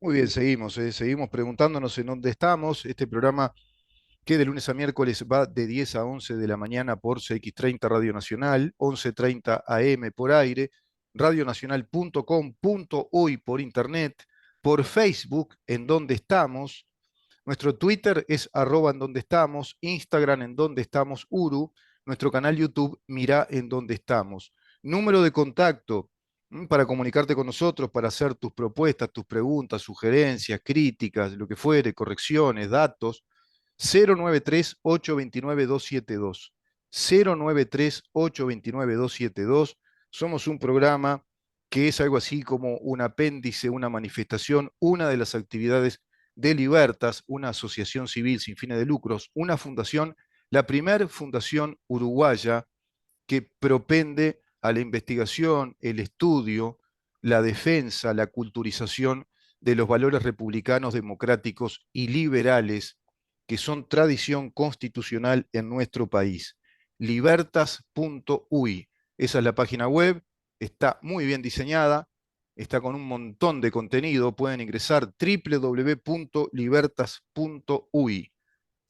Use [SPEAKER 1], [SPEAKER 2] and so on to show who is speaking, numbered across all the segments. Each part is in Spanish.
[SPEAKER 1] Muy bien, seguimos preguntándonos en dónde estamos. Este programa que de lunes a miércoles va de 10 a 11 de la mañana por CX30 Radio Nacional, 11:30 AM por aire, radionacional.com.uy por internet, por Facebook, en donde estamos. Nuestro Twitter es arroba en donde estamos, Instagram en donde estamos, Uru, nuestro canal YouTube, Mirá en donde estamos. Número de contacto para comunicarte con nosotros, para hacer tus propuestas, tus preguntas, sugerencias, críticas, lo que fuere, correcciones, datos, 093-829-272. 093-829-272. Somos un programa que es algo así como un apéndice, una manifestación, una de las actividades de Libertas, una asociación civil sin fines de lucros, una fundación, la primer fundación uruguaya que propende a la investigación, el estudio, la defensa, la culturización de los valores republicanos, democráticos y liberales que son tradición constitucional en nuestro país. Libertas.uy, esa es la página web, está muy bien diseñada, está con un montón de contenido, pueden ingresar www.libertas.uy,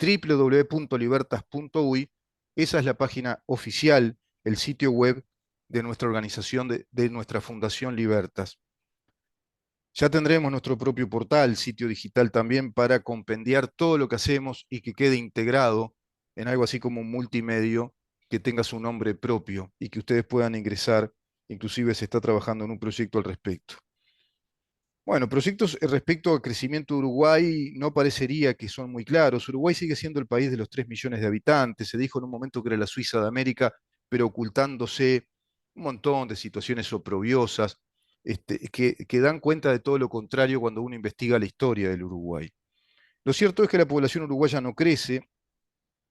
[SPEAKER 1] www.libertas.uy, esa es la página oficial, el sitio web de nuestra organización, de nuestra Fundación Libertas. Ya tendremos nuestro propio portal, sitio digital también, para compendiar todo lo que hacemos y que quede integrado en algo así como un multimedio que tenga su nombre propio y que ustedes puedan ingresar. Inclusive se está trabajando en un proyecto al respecto. Bueno, proyectos respecto al crecimiento de Uruguay no parecería que son muy claros. Uruguay sigue siendo el país de los 3 millones de habitantes. Se dijo en un momento que era la Suiza de América, pero ocultándose un montón de situaciones oprobiosas que dan cuenta de todo lo contrario cuando uno investiga la historia del Uruguay. Lo cierto es que la población uruguaya no crece.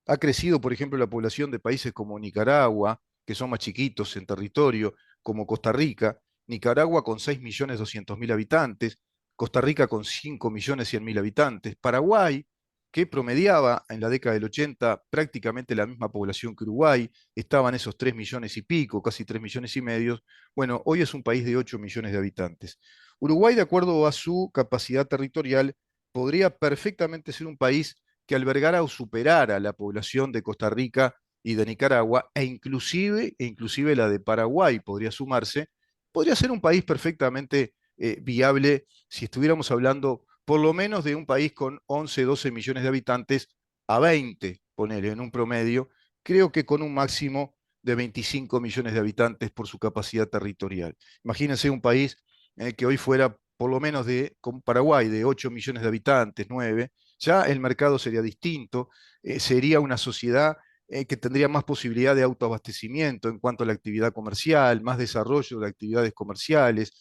[SPEAKER 1] Ha crecido, por ejemplo, la población de países como Nicaragua, que son más chiquitos en territorio, como Costa Rica. Nicaragua con 6.200.000 habitantes, Costa Rica con 5.100.000 habitantes, Paraguay, que promediaba en la década del 80 prácticamente la misma población que Uruguay, estaban esos 3 millones y pico, casi 3 millones y medio. Bueno, hoy es un país de 8 millones de habitantes. Uruguay, de acuerdo a su capacidad territorial, podría perfectamente ser un país que albergara o superara la población de Costa Rica y de Nicaragua, e inclusive la de Paraguay podría sumarse, podría ser un país perfectamente viable si estuviéramos hablando por lo menos de un país con 11, 12 millones de habitantes a 20, ponele en un promedio, creo que con un máximo de 25 millones de habitantes por su capacidad territorial. Imagínense un país que hoy fuera por lo menos como Paraguay, de 8 millones de habitantes, 9, ya el mercado sería distinto, sería una sociedad que tendría más posibilidad de autoabastecimiento en cuanto a la actividad comercial, más desarrollo de actividades comerciales,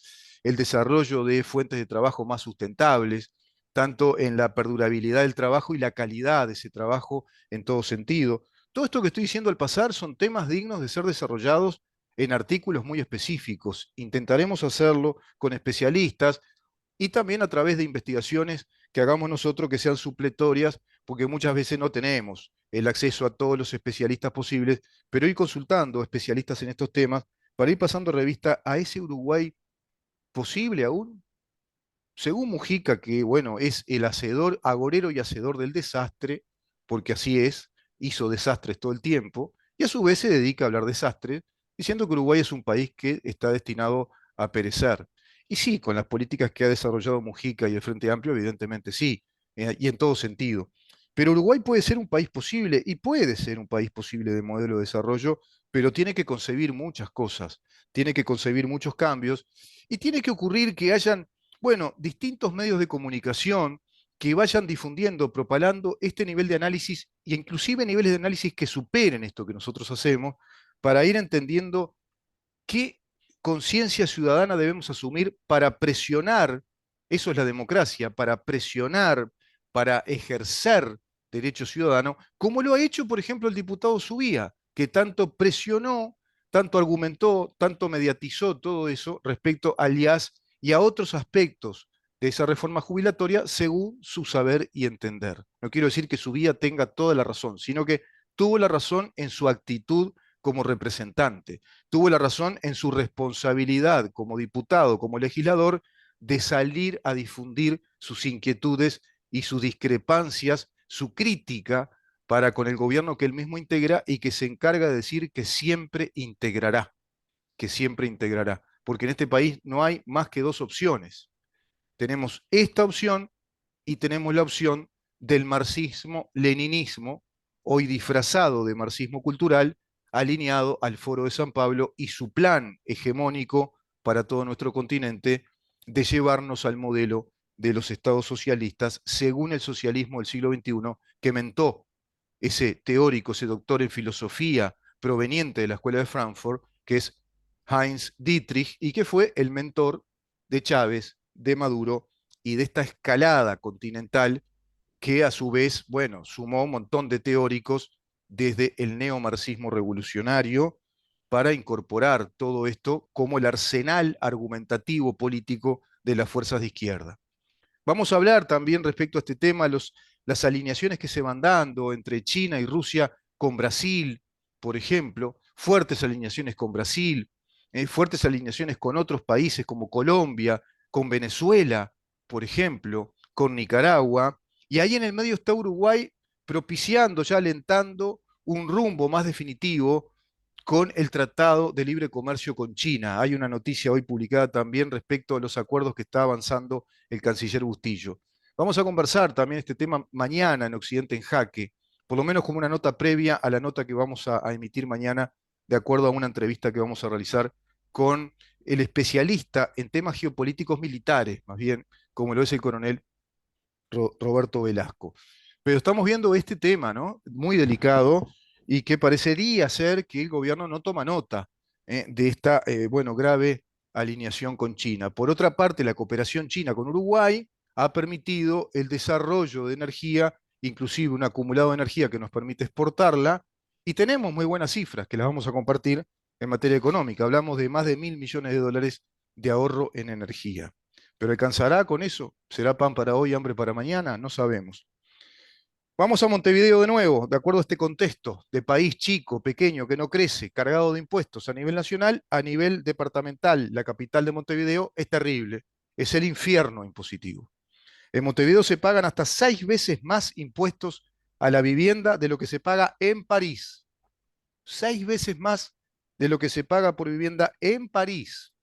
[SPEAKER 1] el desarrollo de fuentes de trabajo más sustentables, tanto en la perdurabilidad del trabajo y la calidad de ese trabajo en todo sentido. Todo esto que estoy diciendo al pasar son temas dignos de ser desarrollados en artículos muy específicos. Intentaremos hacerlo con especialistas y también a través de investigaciones que hagamos nosotros que sean supletorias, porque muchas veces no tenemos el acceso a todos los especialistas posibles, pero ir consultando especialistas en estos temas para ir pasando revista a ese Uruguay posible aún. Según Mujica, que bueno, es el hacedor, agorero y hacedor del desastre, porque así es, hizo desastres todo el tiempo, y a su vez se dedica a hablar desastres, diciendo que Uruguay es un país que está destinado a perecer. Y sí, con las políticas que ha desarrollado Mujica y el Frente Amplio, evidentemente sí, y en todo sentido. Pero Uruguay puede ser un país posible, y puede ser un país posible de modelo de desarrollo, pero tiene que concebir muchas cosas, tiene que concebir muchos cambios, y tiene que ocurrir que hayan bueno, distintos medios de comunicación que vayan difundiendo, propalando este nivel de análisis e inclusive niveles de análisis que superen esto que nosotros hacemos para ir entendiendo qué conciencia ciudadana debemos asumir para presionar, eso es la democracia, para presionar, para ejercer derecho ciudadano, como lo ha hecho, por ejemplo, el diputado Subía, que tanto presionó, tanto argumentó, tanto mediatizó todo eso respecto al IAS y a otros aspectos de esa reforma jubilatoria según su saber y entender. No quiero decir que Subía tenga toda la razón, sino que tuvo la razón en su actitud como representante. Tuvo la razón en su responsabilidad como diputado, como legislador, de salir a difundir sus inquietudes y sus discrepancias, su crítica para con el gobierno que él mismo integra y que se encarga de decir que siempre integrará, porque en este país no hay más que dos opciones. Tenemos esta opción y tenemos la opción del marxismo-leninismo, hoy disfrazado de marxismo cultural, alineado al Foro de San Pablo y su plan hegemónico para todo nuestro continente de llevarnos al modelo de los estados socialistas según el socialismo del siglo XXI que mentó ese teórico, ese doctor en filosofía proveniente de la Escuela de Frankfurt, que es Heinz Dietrich, y que fue el mentor de Chávez, de Maduro y de esta escalada continental que a su vez, bueno, sumó un montón de teóricos desde el neomarxismo revolucionario para incorporar todo esto como el arsenal argumentativo político de las fuerzas de izquierda. Vamos a hablar también respecto a este tema, las alineaciones que se van dando entre China y Rusia con Brasil, por ejemplo, fuertes alineaciones con Brasil, fuertes alineaciones con otros países como Colombia, con Venezuela, por ejemplo, con Nicaragua, y ahí en el medio está Uruguay propiciando, ya alentando un rumbo más definitivo con el Tratado de Libre Comercio con China. Hay una noticia hoy publicada también respecto a los acuerdos que está avanzando el canciller Bustillo. Vamos a conversar también este tema mañana en Occidente en Jaque, por lo menos como una nota previa a la nota que vamos a emitir mañana, de acuerdo a una entrevista que vamos a realizar con el especialista en temas geopolíticos militares, más bien, como lo es el coronel Roberto Velasco. Pero estamos viendo este tema, ¿no? Muy delicado y que parecería ser que el gobierno no toma nota de esta, bueno, grave alineación con China. Por otra parte, la cooperación china con Uruguay ha permitido el desarrollo de energía, inclusive un acumulado de energía que nos permite exportarla, y tenemos muy buenas cifras que las vamos a compartir en materia económica. Hablamos de más de $1.000 millones de ahorro en energía. ¿Pero alcanzará con eso? ¿Será pan para hoy, hambre para mañana? No sabemos. Vamos a Montevideo de nuevo, de acuerdo a este contexto de país chico, pequeño, que no crece, cargado de impuestos a nivel nacional, a nivel departamental. La capital de Montevideo es terrible, es el infierno impositivo. En Montevideo se pagan hasta 6 veces más impuestos a la vivienda de lo que se paga en París. 6 veces más de lo que se paga por vivienda en París.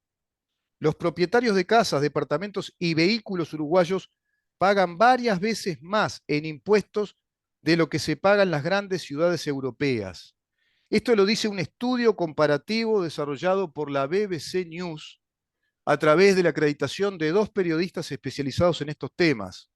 [SPEAKER 1] Los propietarios de casas, departamentos y vehículos uruguayos pagan varias veces más en impuestos de lo que se paga en las grandes ciudades europeas. Esto lo dice un estudio comparativo desarrollado por la BBC News a través de la acreditación de dos periodistas especializados en estos temas.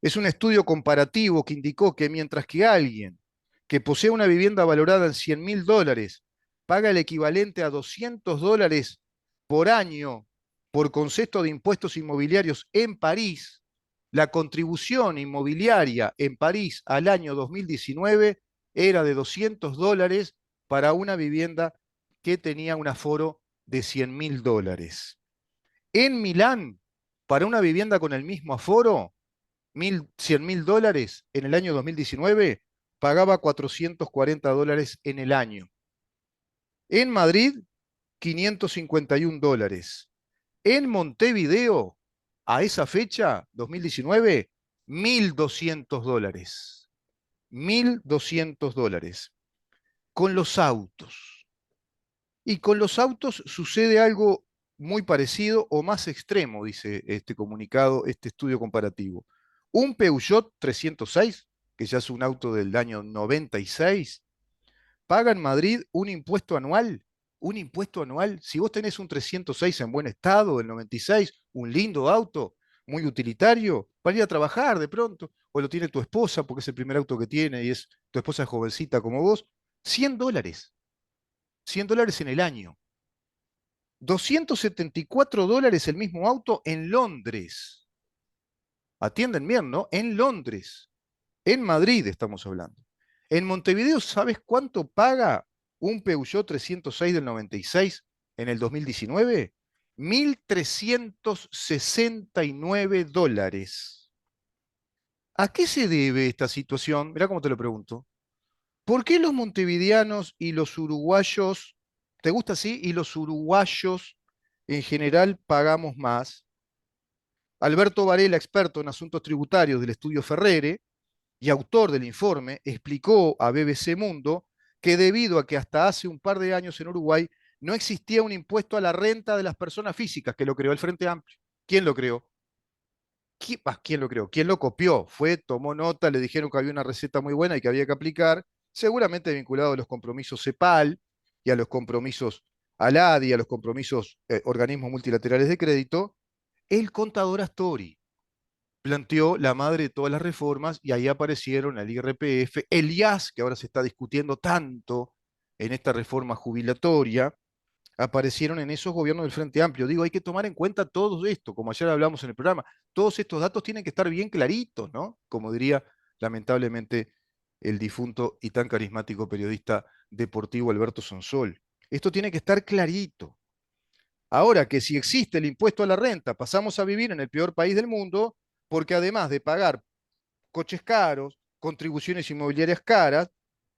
[SPEAKER 1] Es un estudio comparativo que indicó que mientras que alguien que posee una vivienda valorada en $100.000 paga el equivalente a $200 por año por concepto de impuestos inmobiliarios en París, la contribución inmobiliaria en París al año 2019 era de $200 para una vivienda que tenía un aforo de $100.000. En Milán, para una vivienda con el mismo aforo, $100.000 en el año 2019, pagaba $440 en el año. En Madrid, $551. En Montevideo, a esa fecha, 2019, $1.200. $1.200. Con los autos. Y con los autos sucede algo muy parecido o más extremo, dice este comunicado, este estudio comparativo. Un Peugeot 306, que ya es un auto del año 96, paga en Madrid un impuesto anual. Si vos tenés un 306 en buen estado, del 96, un lindo auto, muy utilitario, para ir a trabajar de pronto, o lo tiene tu esposa porque es el primer auto que tiene y es tu esposa es jovencita como vos, $100. $100 en el año. $274 el mismo auto en Londres. Atienden bien, ¿no? En Londres. En Madrid estamos hablando. En Montevideo, ¿sabes cuánto paga un Peugeot 306 del 96 en el 2019? $1.369. ¿A qué se debe esta situación? Mirá cómo te lo pregunto. ¿Por qué los montevideanos y los uruguayos, te gusta así, y los uruguayos en general pagamos más? Alberto Varela, experto en asuntos tributarios del estudio Ferrere y autor del informe, explicó a BBC Mundo que debido a que hasta hace un par de años en Uruguay no existía un impuesto a la renta de las personas físicas, que lo creó el Frente Amplio. ¿Quién lo creó? ¿Quién lo creó? ¿Quién lo copió? Fue, tomó nota, le dijeron que había una receta muy buena y que había que aplicar, seguramente vinculado a los compromisos CEPAL y a los compromisos ALADI, a los compromisos organismos multilaterales de crédito, el contador Astori planteó la madre de todas las reformas y ahí aparecieron el IRPF, el IAS, que ahora se está discutiendo tanto en esta reforma jubilatoria, aparecieron en esos gobiernos del Frente Amplio. Digo, hay que tomar en cuenta todo esto, como ayer hablamos en el programa, todos estos datos tienen que estar bien claritos, ¿no? Como diría lamentablemente el difunto y tan carismático periodista deportivo Alberto Sonsol. Esto tiene que estar clarito. Ahora que si existe el impuesto a la renta, pasamos a vivir en el peor país del mundo, porque además de pagar coches caros, contribuciones inmobiliarias caras,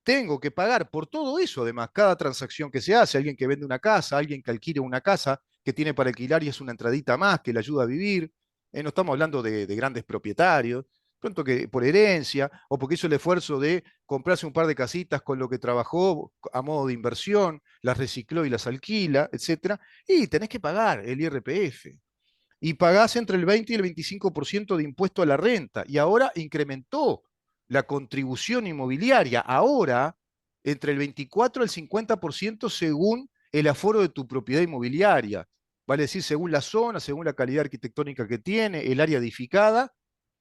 [SPEAKER 1] tengo que pagar por todo eso, además, cada transacción que se hace, alguien que vende una casa, alguien que alquile una casa que tiene para alquilar y es una entradita más que le ayuda a vivir. No estamos hablando de grandes propietarios, pronto que por herencia o porque hizo el esfuerzo de comprarse un par de casitas con lo que trabajó a modo de inversión, las recicló y las alquila, etcétera, y tenés que pagar el IRPF y pagás entre el 20 y el 25% de impuesto a la renta. Y ahora incrementó la contribución inmobiliaria. Ahora, entre el 24 y el 50% según el aforo de tu propiedad inmobiliaria. Vale decir, según la zona, según la calidad arquitectónica que tiene, el área edificada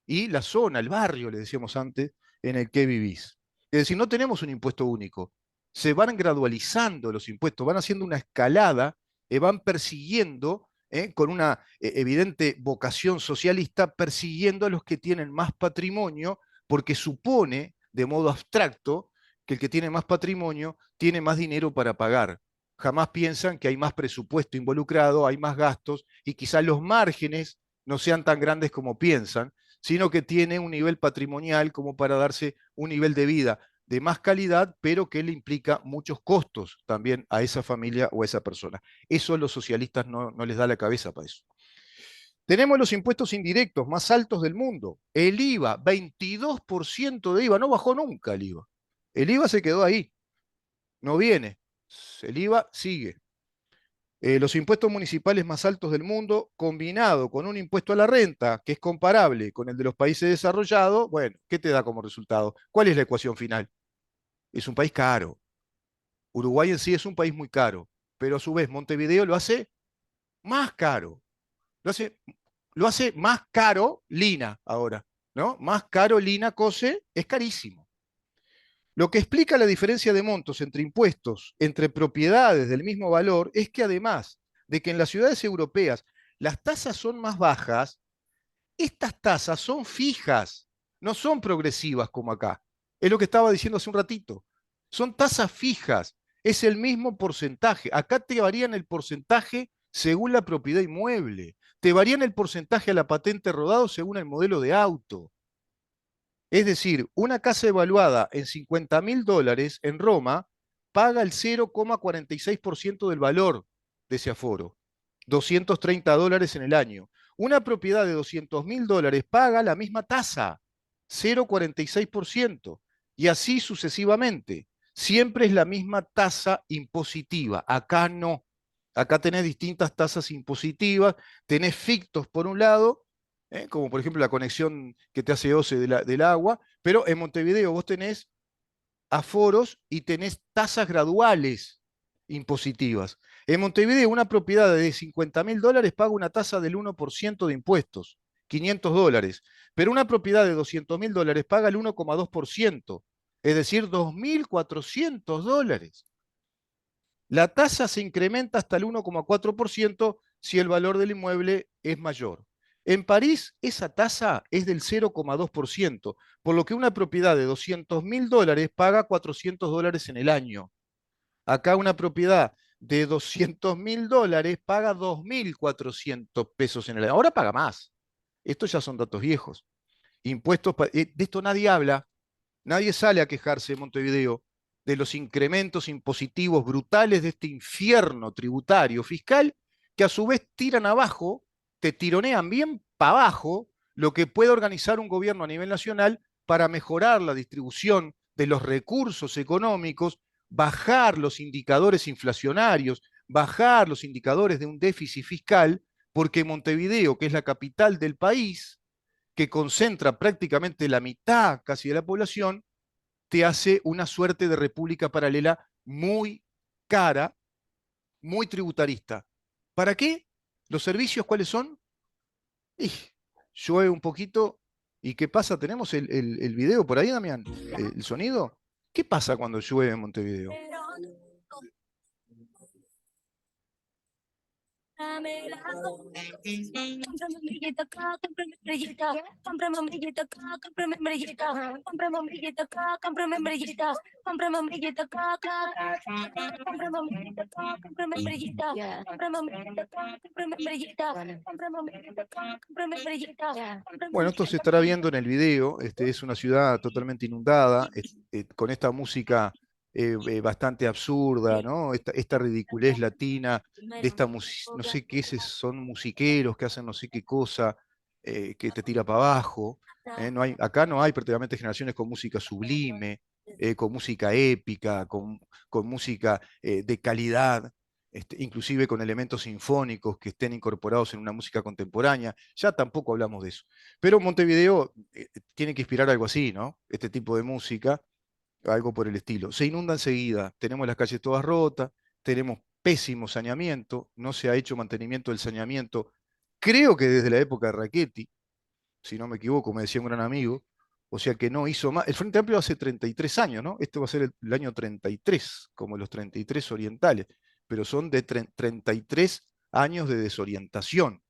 [SPEAKER 1] y la zona, el barrio, le decíamos antes, en el que vivís. Es decir, no tenemos un impuesto único. Se van gradualizando los impuestos, van haciendo una escalada, van persiguiendo, con una evidente vocación socialista, persiguiendo a los que tienen más patrimonio, porque supone, de modo abstracto, que el que tiene más patrimonio tiene más dinero para pagar. Jamás piensan que hay más presupuesto involucrado, hay más gastos, y quizás los márgenes no sean tan grandes como piensan, sino que tiene un nivel patrimonial como para darse un nivel de vida de más calidad, pero que le implica muchos costos también a esa familia o a esa persona. Eso a los socialistas no les da la cabeza para eso. Tenemos los impuestos indirectos más altos del mundo. El IVA, 22% de IVA, no bajó nunca el IVA. El IVA se quedó ahí, no viene. El IVA sigue. Los impuestos municipales más altos del mundo, combinado con un impuesto a la renta que es comparable con el de los países desarrollados, bueno, ¿qué te da como resultado? ¿Cuál es la ecuación final? Es un país caro. Uruguay en sí es un país muy caro, pero a su vez Montevideo lo hace más caro. Lo hace, lo hace más caro Lina ahora, ¿no? Más caro Lina Cose es carísimo. Lo que explica la diferencia de montos entre impuestos, entre propiedades del mismo valor, es que además de que en las ciudades europeas las tasas son más bajas, estas tasas son fijas, no son progresivas como acá. Es lo que estaba diciendo hace un ratito. Son tasas fijas, es el mismo porcentaje. Acá te varían el porcentaje según la propiedad inmueble, te varían el porcentaje a la patente rodado según el modelo de auto. Es decir, una casa evaluada en $50.000 en Roma paga el 0,46% del valor de ese aforo, $230 en el año. Una propiedad de $200.000 paga la misma tasa, 0,46%, y así sucesivamente. Siempre es la misma tasa impositiva. Acá no. Acá tenés distintas tasas impositivas, tenés fictos por un lado, como por ejemplo la conexión que te hace OCE del agua, pero en Montevideo vos tenés aforos y tenés tasas graduales impositivas. En Montevideo una propiedad de $50.000 paga una tasa del 1% de impuestos, $500, pero una propiedad de $200.000 paga el 1,2%, es decir, $2.400. La tasa se incrementa hasta el 1,4% si el valor del inmueble es mayor. En París, esa tasa es del 0,2%, por lo que una propiedad de $200.000 paga $400 en el año. Acá una propiedad de $200.000 paga 2.400 pesos en el año. Ahora paga más. Estos ya son datos viejos. Impuestos, de esto nadie habla, nadie sale a quejarse de Montevideo, de los incrementos impositivos brutales de este infierno tributario fiscal, que a su vez tiran abajo, te tironean bien para abajo lo que puede organizar un gobierno a nivel nacional para mejorar la distribución de los recursos económicos, bajar los indicadores inflacionarios, bajar los indicadores de un déficit fiscal, porque Montevideo, que es la capital del país, que concentra prácticamente la mitad casi de la población, te hace una suerte de república paralela muy cara, muy tributarista. ¿Para qué? ¿Los servicios cuáles son? Y llueve un poquito. ¿Y qué pasa? ¿Tenemos el video por ahí, Damián? ¿El sonido? ¿Qué pasa cuando llueve en Montevideo? Cómprame un billete acá, cómprame un billete acá, cómprame un billete acá, cómprame un billete acá, cómprame un billete acá, cómprame un billete acá, cómprame un billete acá, cómprame un billete acá, cómprame un billete acá, cómprame un billete acá, cómprame un billete acá, cómprame un billete acá, cómprame un billete acá. Bueno, esto se estará viendo en el video. Es una ciudad totalmente inundada, con esta música bastante absurda, ¿no? Esta ridiculez latina de esta, no sé qué son musiqueros que hacen no sé qué cosa, que te tira para abajo. No hay, acá no hay prácticamente generaciones con música sublime, con música épica, con música de calidad, inclusive con elementos sinfónicos que estén incorporados en una música contemporánea. Ya tampoco hablamos de eso. Pero Montevideo tiene que inspirar algo así, ¿no? Este tipo de música, algo por el estilo. Se inunda enseguida, tenemos las calles todas rotas, tenemos pésimo saneamiento, no se ha hecho mantenimiento del saneamiento, creo que desde la época de Rachetti, si no me equivoco, me decía un gran amigo, o sea que no hizo más. El Frente Amplio hace 33 años, ¿no? Este va a ser el año 33, como los 33 orientales, pero son de 33 años de desorientación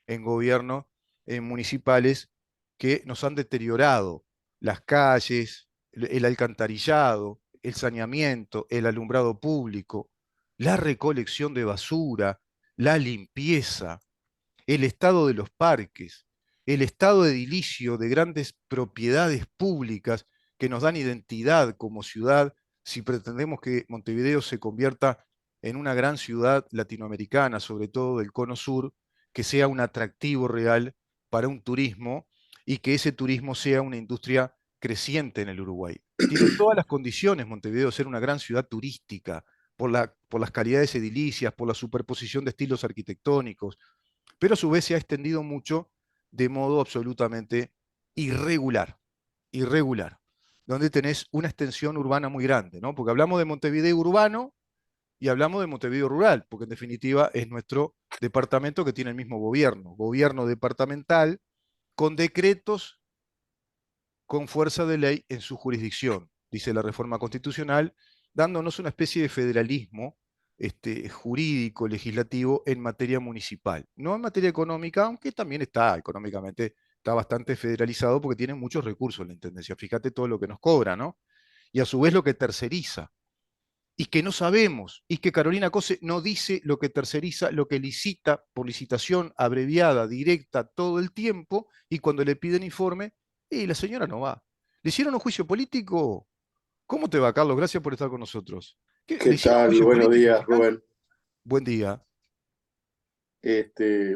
[SPEAKER 1] en gobiernos municipales que nos han deteriorado las calles, el alcantarillado, el saneamiento, el alumbrado público, la recolección de basura, la limpieza, el estado de los parques, el estado edilicio de grandes propiedades públicas que nos dan identidad como ciudad si pretendemos que Montevideo se convierta en una gran ciudad latinoamericana, sobre todo del Cono Sur, que sea un atractivo real para un turismo y que ese turismo sea una industria creciente en el Uruguay. Tiene todas las condiciones Montevideo de ser una gran ciudad turística, por las calidades edilicias, por la superposición de estilos arquitectónicos, pero a su vez se ha extendido mucho de modo absolutamente irregular, irregular, donde tenés una extensión urbana muy grande, ¿no? Porque hablamos de Montevideo urbano y hablamos de Montevideo rural, porque en definitiva es nuestro departamento que tiene el mismo gobierno, gobierno departamental con decretos con fuerza de ley en su jurisdicción, dice la reforma constitucional, dándonos una especie de federalismo jurídico, legislativo en materia municipal. No en materia económica, aunque también está económicamente, está bastante federalizado porque tiene muchos recursos la Intendencia. Fíjate todo lo que nos cobra, ¿no? Y a su vez lo que terceriza. Y que no sabemos, y que Carolina Cose no dice lo que terceriza, lo que licita por licitación abreviada, directa, todo el tiempo, y cuando le piden informe, y la señora no va. ¿Le hicieron un juicio político? ¿Cómo te va, Carlos? Gracias por estar con nosotros. ¿Le
[SPEAKER 2] ¿Qué
[SPEAKER 1] hicieron un
[SPEAKER 2] tal?
[SPEAKER 1] juicio
[SPEAKER 2] Buenos
[SPEAKER 1] político,
[SPEAKER 2] días,
[SPEAKER 1] Fernán?
[SPEAKER 2] Rubén.
[SPEAKER 1] Buen día.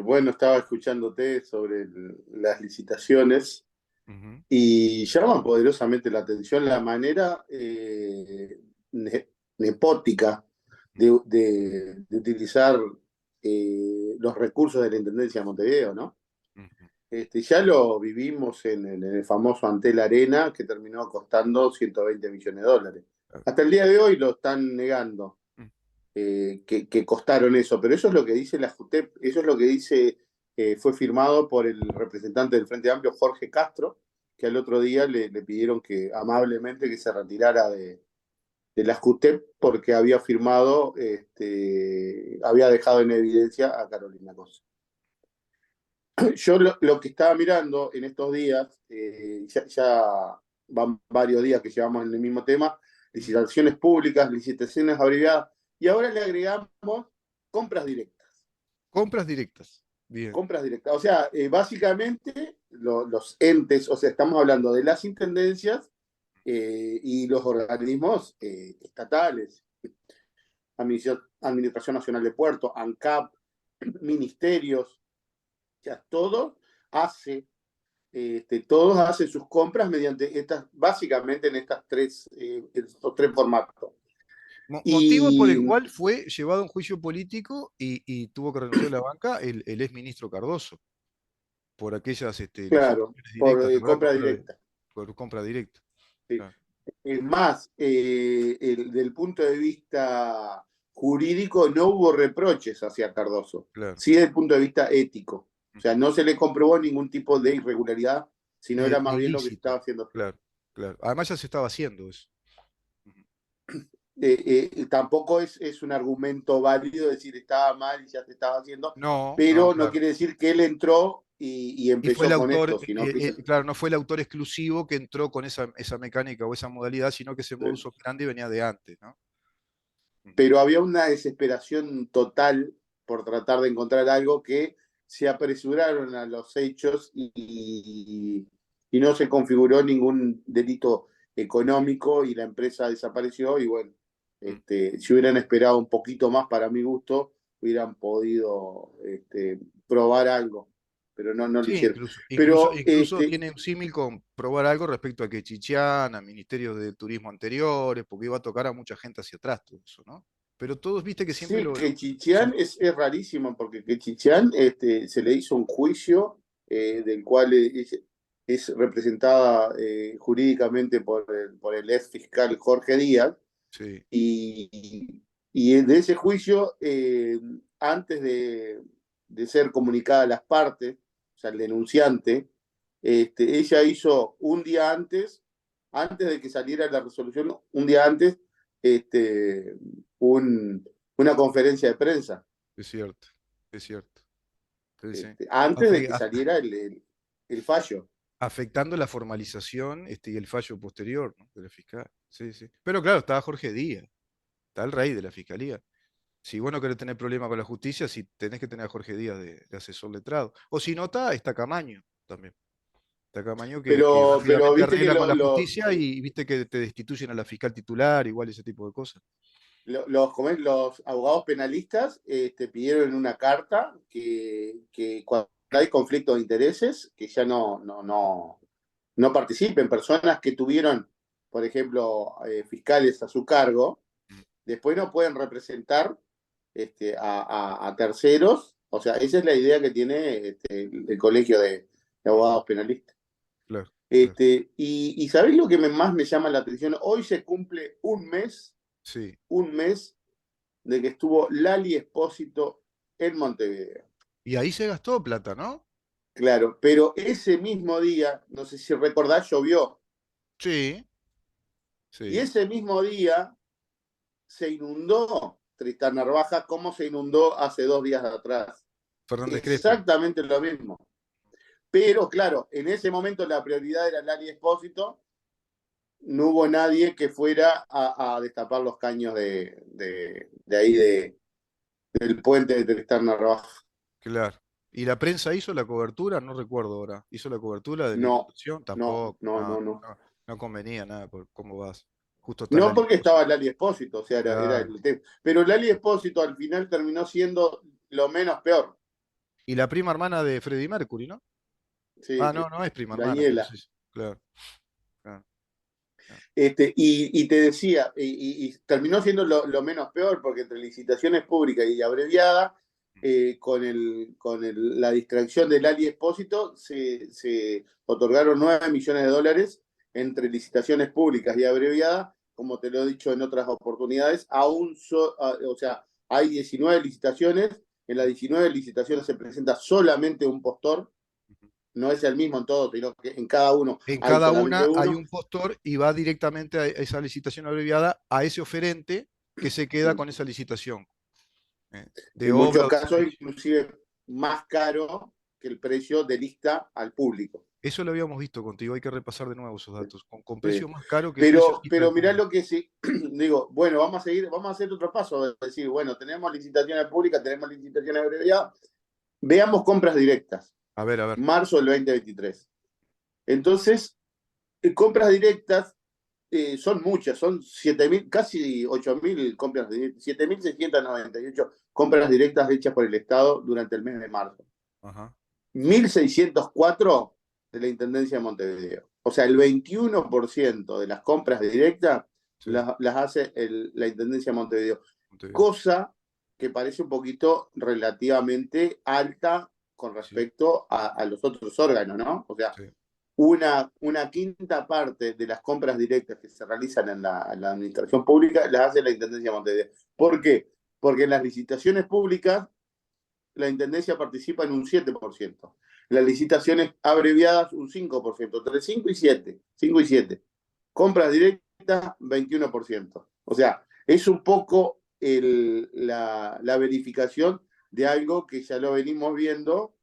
[SPEAKER 2] Bueno, estaba escuchándote sobre las licitaciones
[SPEAKER 1] Ujú.
[SPEAKER 2] y llama poderosamente la atención la manera nepótica de utilizar los recursos de la Intendencia de Montevideo, ¿no?
[SPEAKER 1] Ujú.
[SPEAKER 2] Ya lo vivimos en el famoso Antel Arena, que terminó costando 120 millones de dólares. Hasta el día de hoy lo están negando. Que costaron eso, pero eso es lo que dice la JUTEP, eso es lo que dice, fue firmado por el representante del Frente Amplio, Jorge Castro, que al otro día le pidieron que amablemente que se retirara de la JUTEP porque había firmado, había dejado en evidencia a Carolina Cosa. Yo lo que estaba mirando en estos días, ya van varios días que llevamos en el mismo tema, licitaciones públicas, licitaciones abreviadas, y ahora le agregamos compras directas.
[SPEAKER 1] Compras directas. Bien.
[SPEAKER 2] Compras directas. O sea, básicamente los entes, o sea, estamos hablando de las intendencias y los organismos estatales, Administración Nacional de Puertos, ANCAP, ministerios, o sea, todos hacen sus compras mediante básicamente en estos tres formatos.
[SPEAKER 1] Motivo por el
[SPEAKER 2] Y
[SPEAKER 1] cual fue llevado a un juicio político y tuvo que renunciar a la banca el exministro Cardoso, por aquellas
[SPEAKER 2] claro,
[SPEAKER 1] licitaciones
[SPEAKER 2] por
[SPEAKER 1] directas, ¿te acuerdas?
[SPEAKER 2] compra directa.
[SPEAKER 1] Por compra directa.
[SPEAKER 2] Sí.
[SPEAKER 1] Claro,
[SPEAKER 2] Es más, del punto de vista jurídico no hubo reproches hacia Cardoso,
[SPEAKER 1] claro.
[SPEAKER 2] sí desde el punto de vista ético. O sea,
[SPEAKER 1] Ujú.
[SPEAKER 2] no se le comprobó ningún tipo de irregularidad, sino era
[SPEAKER 1] Ni
[SPEAKER 2] más bien lo que se
[SPEAKER 1] ilícito,
[SPEAKER 2] estaba haciendo.
[SPEAKER 1] claro, claro. Además ya se estaba haciendo eso. Ujú.
[SPEAKER 2] Tampoco es un argumento válido decir estaba mal y ya se estaba haciendo,
[SPEAKER 1] No, no,
[SPEAKER 2] pero no
[SPEAKER 1] claro.
[SPEAKER 2] quiere decir que él entró y
[SPEAKER 1] Y fue el
[SPEAKER 2] empezó con
[SPEAKER 1] autor,
[SPEAKER 2] esto, sino que
[SPEAKER 1] claro, no fue el autor exclusivo que entró con esa mecánica o esa modalidad, sino que ese modus operandi venía de antes, ¿no? Ujú.
[SPEAKER 2] pero había una desesperación total por tratar de encontrar algo que se apresuraron a los hechos y no se configuró ningún delito económico y la empresa desapareció y bueno,
[SPEAKER 1] Mm.
[SPEAKER 2] si hubieran esperado un poquito más para mi gusto, hubieran podido probar algo, pero no lo
[SPEAKER 1] Sí,
[SPEAKER 2] hicieron.
[SPEAKER 1] incluso,
[SPEAKER 2] Pero
[SPEAKER 1] incluso tiene un símil con probar algo respecto a Quechichán, a ministerios de turismo anteriores, porque iba a tocar a mucha gente hacia atrás todo eso, ¿no? Pero todos, viste que siempre
[SPEAKER 2] sí,
[SPEAKER 1] lo...
[SPEAKER 2] Quechichán es rarísimo porque Quechichán se le hizo un juicio del cual es representada jurídicamente por el ex fiscal Jorge Díaz
[SPEAKER 1] Sí,
[SPEAKER 2] y de ese juicio, antes de ser comunicada a las partes, o sea, el denunciante, ella hizo un día antes de que saliera la resolución, un día antes, este, una conferencia de prensa,
[SPEAKER 1] es cierto, es cierto. Sí, sí.
[SPEAKER 2] antes de
[SPEAKER 1] Afe-
[SPEAKER 2] que
[SPEAKER 1] a-
[SPEAKER 2] saliera el fallo.
[SPEAKER 1] Afectando la formalización y el fallo posterior, ¿no? De la fiscal. Sí, sí. Pero claro, estaba Jorge Díaz, está el rey de la fiscalía. Si vos no querés tener problema con la justicia, si tenés que tener a Jorge Díaz de asesor letrado. O si no, está Camaño también. Está Camaño que
[SPEAKER 2] Pero
[SPEAKER 1] rápidamente
[SPEAKER 2] viste que
[SPEAKER 1] arregla con la justicia y viste que te destituyen a la fiscal titular, igual ese tipo de cosas.
[SPEAKER 2] los abogados penalistas pidieron en una carta que cuando hay conflicto de intereses, que ya no participen personas que tuvieron, por ejemplo, fiscales a su cargo,
[SPEAKER 1] Mm.
[SPEAKER 2] después no pueden representar a terceros. O sea, esa es la idea que tiene el Colegio de
[SPEAKER 1] Ujú.
[SPEAKER 2] Abogados Penalistas.
[SPEAKER 1] Claro, claro.
[SPEAKER 2] Y ¿sabéis lo que más me llama la atención? Hoy se cumple
[SPEAKER 1] Sí.
[SPEAKER 2] un mes de que estuvo Lali Espósito en Montevideo.
[SPEAKER 1] Y ahí se gastó plata, ¿no?
[SPEAKER 2] Claro, pero ese mismo día, no sé si recordás, llovió.
[SPEAKER 1] Sí,
[SPEAKER 2] Y
[SPEAKER 1] sí.
[SPEAKER 2] ese mismo día se inundó Tristán Narvaja como se inundó hace 2 días atrás.
[SPEAKER 1] Fernández Crespo.
[SPEAKER 2] Exactamente lo mismo. Pero claro, en ese momento la prioridad era Lali Espósito. No hubo nadie que fuera a destapar los caños de ahí del puente de Tristán Narvaja.
[SPEAKER 1] Claro. ¿Y la prensa hizo la cobertura? No recuerdo ahora. ¿Hizo la cobertura de la
[SPEAKER 2] No,
[SPEAKER 1] inundación?
[SPEAKER 2] no,
[SPEAKER 1] Tampoco.
[SPEAKER 2] no,
[SPEAKER 1] No,
[SPEAKER 2] no, no.
[SPEAKER 1] no, no convenía nada por cómo vas. Justo está
[SPEAKER 2] No
[SPEAKER 1] Lali
[SPEAKER 2] porque
[SPEAKER 1] Espósito.
[SPEAKER 2] estaba Lali Espósito, o sea, era
[SPEAKER 1] Claro.
[SPEAKER 2] el tema. Pero Lali Espósito al final terminó siendo lo menos peor.
[SPEAKER 1] Y la prima hermana de Freddie Mercury, ¿no? Ah,
[SPEAKER 2] Sí,
[SPEAKER 1] no, no es prima hermana, pero
[SPEAKER 2] Daniela.
[SPEAKER 1] sí. Claro, claro, claro.
[SPEAKER 2] Y te decía, y terminó siendo lo menos peor, porque entre licitaciones públicas y abreviada, la distracción del Ali Expósito, se otorgaron 9 millones de dólares entre licitaciones públicas y abreviada, como te lo he dicho en otras oportunidades, o sea, hay 19 licitaciones, en las 19 licitaciones se presenta solamente un postor, no es el mismo en todo, sino que en cada uno
[SPEAKER 1] En
[SPEAKER 2] hay
[SPEAKER 1] cada
[SPEAKER 2] solamente
[SPEAKER 1] una hay
[SPEAKER 2] uno.
[SPEAKER 1] un postor y va directamente a esa licitación abreviada a ese oferente que se queda con esa licitación de
[SPEAKER 2] En
[SPEAKER 1] obra
[SPEAKER 2] muchos
[SPEAKER 1] o de
[SPEAKER 2] casos,
[SPEAKER 1] servicio.
[SPEAKER 2] inclusive más caro que el precio de lista al público.
[SPEAKER 1] Eso lo habíamos visto contigo, hay que repasar de nuevo esos datos, con precio
[SPEAKER 2] Sí.
[SPEAKER 1] más caro que el precio
[SPEAKER 2] Pero,
[SPEAKER 1] de lista
[SPEAKER 2] pero
[SPEAKER 1] del
[SPEAKER 2] mirá
[SPEAKER 1] público.
[SPEAKER 2] lo que sí, digo, bueno, vamos a hacer otro paso, es decir, bueno, tenemos licitaciones públicas, tenemos licitaciones abreviadas, veamos compras directas,
[SPEAKER 1] A ver.
[SPEAKER 2] marzo del 2023. Entonces, compras directas, son muchas, son 7.000, casi 8.000 compras directas, 7.698 compras directas hechas por el Estado durante el mes de marzo.
[SPEAKER 1] Ajá.
[SPEAKER 2] 1.604 de la Intendencia de Montevideo. O sea, el 21% de las compras directas
[SPEAKER 1] Sí,
[SPEAKER 2] las hace la Intendencia de Montevideo.
[SPEAKER 1] Montevideo.
[SPEAKER 2] Cosa que parece un poquito relativamente alta con
[SPEAKER 1] Sí,
[SPEAKER 2] respecto a los otros órganos, ¿no? O sea,
[SPEAKER 1] sí,
[SPEAKER 2] una quinta parte de las compras directas que se realizan en la administración pública las hace la Intendencia de Montevideo. ¿Por qué? Porque en las licitaciones públicas la Intendencia participa en un 7%. Las licitaciones abreviadas un 5%, entre 5 y 7. 5 y 7. Compras directas, 21%. O sea, es un poco la verificación de algo que ya lo venimos viendo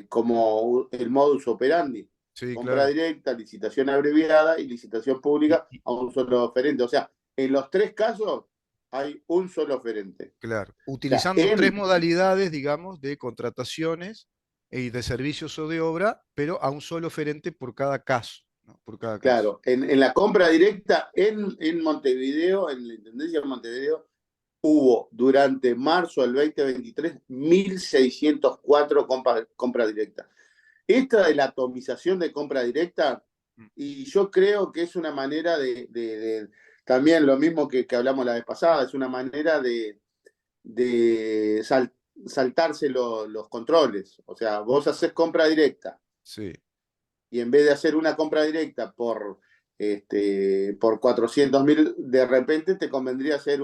[SPEAKER 2] como el modus operandi.
[SPEAKER 1] sí,
[SPEAKER 2] Compra
[SPEAKER 1] claro.
[SPEAKER 2] directa, licitación abreviada y licitación
[SPEAKER 1] Y,
[SPEAKER 2] pública
[SPEAKER 1] y-
[SPEAKER 2] a un solo oferente. O sea, en los tres casos hay un solo oferente.
[SPEAKER 1] claro,
[SPEAKER 2] O sea,
[SPEAKER 1] utilizando tres modalidades, digamos, de contrataciones y de servicios o de obra, pero a un solo oferente por cada caso, ¿no? Por cada caso.
[SPEAKER 2] claro, en la compra directa en Montevideo, en la Intendencia de Montevideo, hubo durante marzo del 2023 1.604 compras directas. Esta de la atomización de compra directa,
[SPEAKER 1] Mm.
[SPEAKER 2] y yo creo que es una manera también lo mismo que hablamos la vez pasada, es una manera de saltarse los controles. O sea, vos haces compra directa
[SPEAKER 1] Sí.
[SPEAKER 2] y en vez de hacer una compra directa por 400.000, de repente te convendría hacer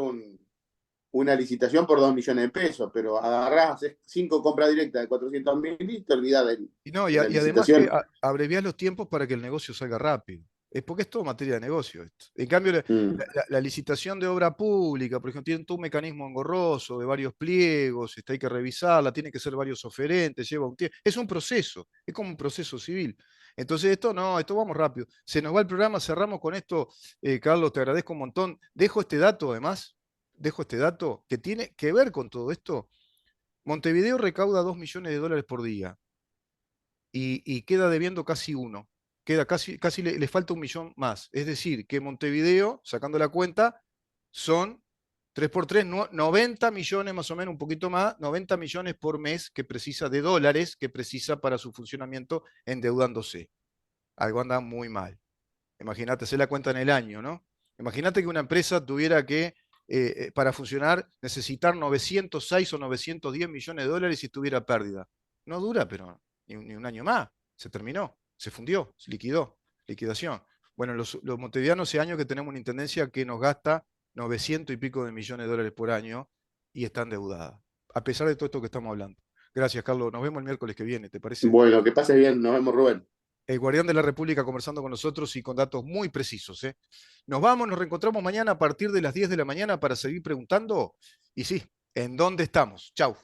[SPEAKER 2] una licitación por 2 millones de pesos, pero agarrás, haces 5 compras directas de 400.000 y te olvidás
[SPEAKER 1] Y no,
[SPEAKER 2] de la
[SPEAKER 1] y además que
[SPEAKER 2] licitación.
[SPEAKER 1] abreviás los tiempos para que el negocio salga rápido. Es porque es todo materia de negocio esto. En cambio,
[SPEAKER 2] Mm,
[SPEAKER 1] la licitación de obra pública, por ejemplo, tiene todo un mecanismo engorroso de varios pliegos, hay que revisarla, tiene que ser varios oferentes, lleva un tiempo. Es un proceso, es como un proceso civil. Entonces, esto no, esto vamos rápido. Se nos va el programa, cerramos con esto. Carlos, te agradezco un montón. Dejo este dato, además, dejo este dato que tiene que ver con todo esto. Montevideo recauda 2 millones de dólares por día y queda debiendo casi uno. Queda casi le falta 1 millón más. Es decir, que Montevideo, sacando la cuenta, son 3 por 3, 90 millones más o menos, un poquito más, 90 millones por mes que precisa de dólares que precisa para su funcionamiento endeudándose. Algo anda muy mal. Imagínate, hacer la cuenta en el año, ¿no? Imagínate que una empresa tuviera que, para funcionar, necesitar 906 o 910 millones de dólares y tuviera pérdida. No dura, pero ni un año más. Se terminó, se fundió, se liquidó, liquidación. Bueno, los montevideanos hace años que tenemos una intendencia que nos gasta 900 y pico de millones de dólares por año y está endeudada, a pesar de todo esto que estamos hablando. Gracias, Carlos. Nos vemos el miércoles que viene, ¿te parece?
[SPEAKER 2] bueno, que pases bien, nos vemos, Rubén.
[SPEAKER 1] El guardián de la República conversando con nosotros y con datos muy precisos. ¿Eh? Nos vamos, nos reencontramos mañana a partir de las 10 de la mañana para seguir preguntando. Y sí, ¿en dónde estamos? Chau.